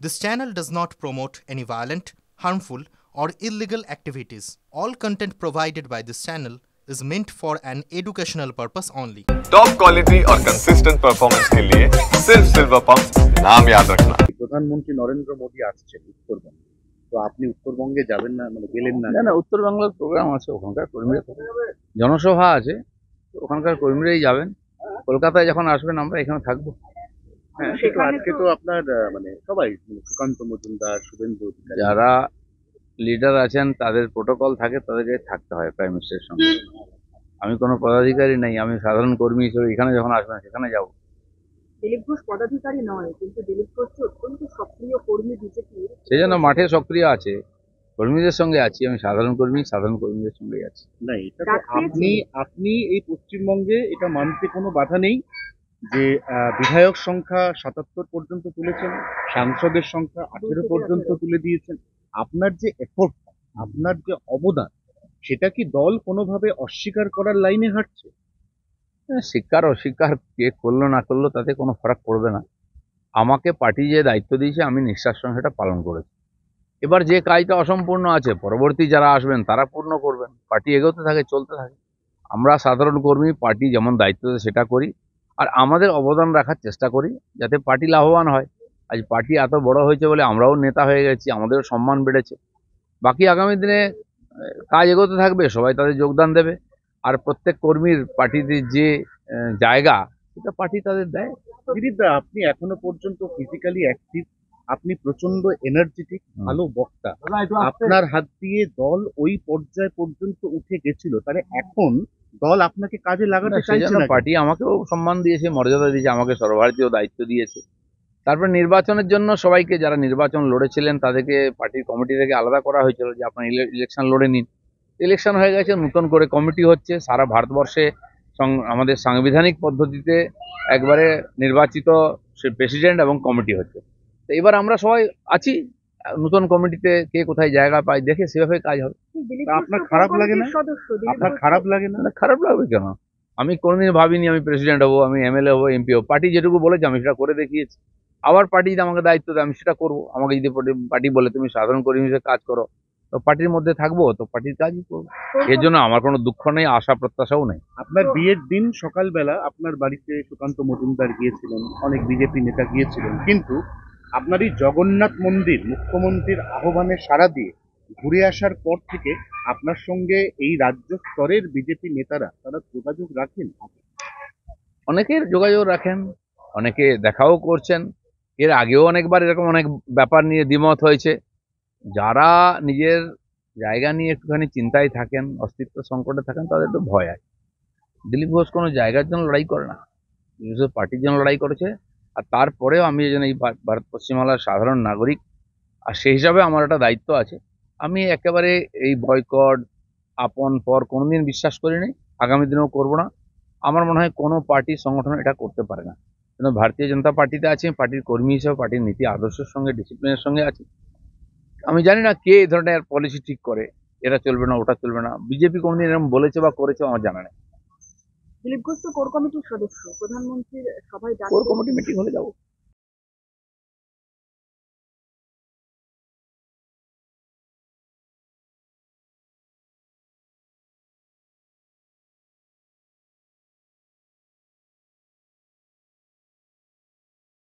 This channel does not promote any violent, harmful, or illegal activities. All content provided by this channel is meant for an educational purpose only. Top quality और consistent performance के लिए सिर्फ silver pump नाम याद रखना। প্রধানমন্ত্রী নরেন্দ্র মোদী আসছেন উত্তরবঙ্গে, তো আপনি উত্তরবঙ্গে যাবেন না, মানে গেলেন না? না, উত্তর বাংলার প্রোগ্রাম আছে, ওখানকার কর্মীরা জনসভা আছে, ওখানকার কর্মীরাই যাবেন। কলকাতায় যখন আসবেন আমরা এখানে থাকবো। হ্যাঁ, সেটা আজকে তো আপনার মানে সবাই, সুকান্ত মজুমদার, শুভেন্দু অধিকারী, যারা লিডার আছেন তাদের প্রোটোকল থাকে, তাদেরকে থাকতে হয় প্রাইম মিনিস্টারের সঙ্গে। আমি কোনো পদাধিকারী নাই, আমি সাধারণ কর্মী হিসেবে এখানে যখন আসবেন সেখানে যাব। দিলীপ ঘোষ পদাধিকারী নয়, কিন্তু দিলীপ ঘোষ অত্যন্ত সক্রিয় কর্মী বিজেপির, সেই জন্য মাঠে সক্রিয় আছে, কর্মীদের সঙ্গে আছি। আমি সাধারণ কর্মীদের সঙ্গেই আছি। না, এটা তো আপনি এই পশ্চিমবঙ্গে এটা মানতে কোনো বাধা নেই যে বিধায়ক সংখ্যা ৭৭ পর্যন্ত তুলেছেন, সাংসদের সংখ্যা ১৮ পর্যন্ত তুলে দিয়েছেন। আপনার যে এফোর্ট, আপনার যে অবদান, সেটা কি দল কোনোভাবে অস্বীকার করার লাইনে হাঁটছে? স্বীকার অস্বীকার কে করলো না করলো তাতে কোনো ফারাক পড়বে না। আমাকে পার্টি যে দায়িত্ব দিয়েছে আমি নিষ্ঠার সঙ্গে সেটা পালন করেছি। এবার যে কাজটা অসম্পূর্ণ আছে পরবর্তী যারা আসবেন তারা পূর্ণ করবেন। পার্টি এগোতে থাকে, চলতে থাকে। আমরা সাধারণ কর্মী, পার্টি যেমন দায়িত্ব দেয় সেটা করি, আর আমাদের অবদান রাখার চেষ্টা করি যাতে পার্টি লাভবান হয়। আজ পার্টি এত বড় হয়েছে বলে আমরাও নেতা হয়ে গেছি, আমাদেরও সম্মান বেড়েছে। বাকি আগামী দিনে কাজ এগোতে থাকবে, সবাই তাদের যোগদান দেবে। আর প্রত্যেক কর্মীর পার্টিতে যে জায়গা সেটা পার্টি তাদের দেয়। দিলীপদা, আপনি এখনো পর্যন্ত ফিজিক্যালি অ্যাক্টিভ, আপনি প্রচন্ড এনার্জেটিক, ভালো বক্তা। আপনার হাত দিয়ে দল ওই পর্যায় পর্যন্ত উঠে গেছিল, তাহলে এখন দল আপনাকে কাজে লাগাতে চাইছে না? পার্টি আমাকেও সম্মান দিয়েছে, মর্যাদা দিয়েছে, আমাকে সর্বভারতীয় দায়িত্ব দিয়েছে। তারপর নির্বাচনের জন্য সবাইকে যারা নির্বাচন লড়েছিলেন তাদেরকে পার্টির কমিটি থেকে আলাদা করা হয়েছিল যে আপনার ইলেকশন লড়ে নিন। ইলেকশন হয়ে গেছে, নতুন করে কমিটি হচ্ছে। সারা ভারতবর্ষে আমাদের সাংবিধানিক পদ্ধতিতে একবারে নির্বাচিত প্রেসিডেন্ট এবং কমিটি হচ্ছে। তো এবার আমরা সবাই আছি, নতুন কমিটিতে কে কোথায় জায়গা পায় দেখে সেভাবে কাজ হবে। আপনার খারাপ লাগে না? আপনার খারাপ লাগে না? খারাপ লাগবে কেন? আমি কোনোদিন ভাবিনি আমি প্রেসিডেন্ট হবো, আমি এমএলএ হবো, এমপি হবো। পার্টি যেটুকু বলেছে আমি সেটা করে দেখিয়েছি। আবার পার্টি যদি আমাকে দায়িত্ব দেয় আমি সেটা করবো। আমাকে যদি পার্টি বলে তুমি সাধারণ কর্মী হিসেবে কাজ করো, তো পার্টির মধ্যে থাকবো, তো পার্টির কাজই করবো। এর জন্য আমার কোনো দুঃখ নেই, আশা প্রত্যাশাও নেই। আপনার বিয়ের দিন সকালবেলা আপনার বাড়িতে সুকান্ত মজুমদার গিয়েছিলেন, অনেক বিজেপি নেতা গিয়েছিলেন, কিন্তু আপনার এই জগন্নাথ মন্দির মুখ্যমন্ত্রীর আহ্বানে সাড়া দিয়ে ঘুরে আসার পর থেকে আপনার সঙ্গে এই রাজ্য স্তরের বিজেপি নেতারা তারা যোগাযোগ রাখেন? অনেকের যোগাযোগ রাখেন, অনেকে দেখাও করছেন। এর আগেও অনেকবার এরকম অনেক ব্যাপার নিয়ে দ্বিমত হয়েছে। যারা নিজের জায়গা নিয়ে একটুখানি চিন্তায় থাকেন, অস্তিত্ব সংকটে থাকেন, তাদের তো ভয় আছে। দিলীপ ঘোষ কোনো জায়গার জন্য লড়াই করে না, দিলীপ ঘোষ পার্টির জন্য লড়াই করেছে। আর তারপরেও আমি এই জন্য এই ভারত পশ্চিমবাংলার সাধারণ নাগরিক, আর সেই হিসাবে আমার একটা দায়িত্ব আছে। আমি একেবারে এই বয়কট আপন পর কোনোদিন বিশ্বাস করিনি, আগামী দিনেও করব না। আমার মনে হয় কোনো পার্টি সংগঠন এটা করতে পারে না। কিন্তু ভারতীয় জনতা পার্টিতে আছি, পার্টির কর্মী হিসেবে পার্টির নীতি আদর্শের সঙ্গে, ডিসিপ্লিনের সঙ্গে আছি। আমি জানি না কে এই ধরনের পলিসি ঠিক করে, এটা চলবে না ওটা চলবে না। বিজেপি কোনদিন এরকম বলেছে বা করেছে আমার জানা নেই। দিলীপ ঘোষ তো কোর কমিটির সদস্য, প্রধানমন্ত্রীর সভায় কোর কমিটি মিটিং হলে যাবো।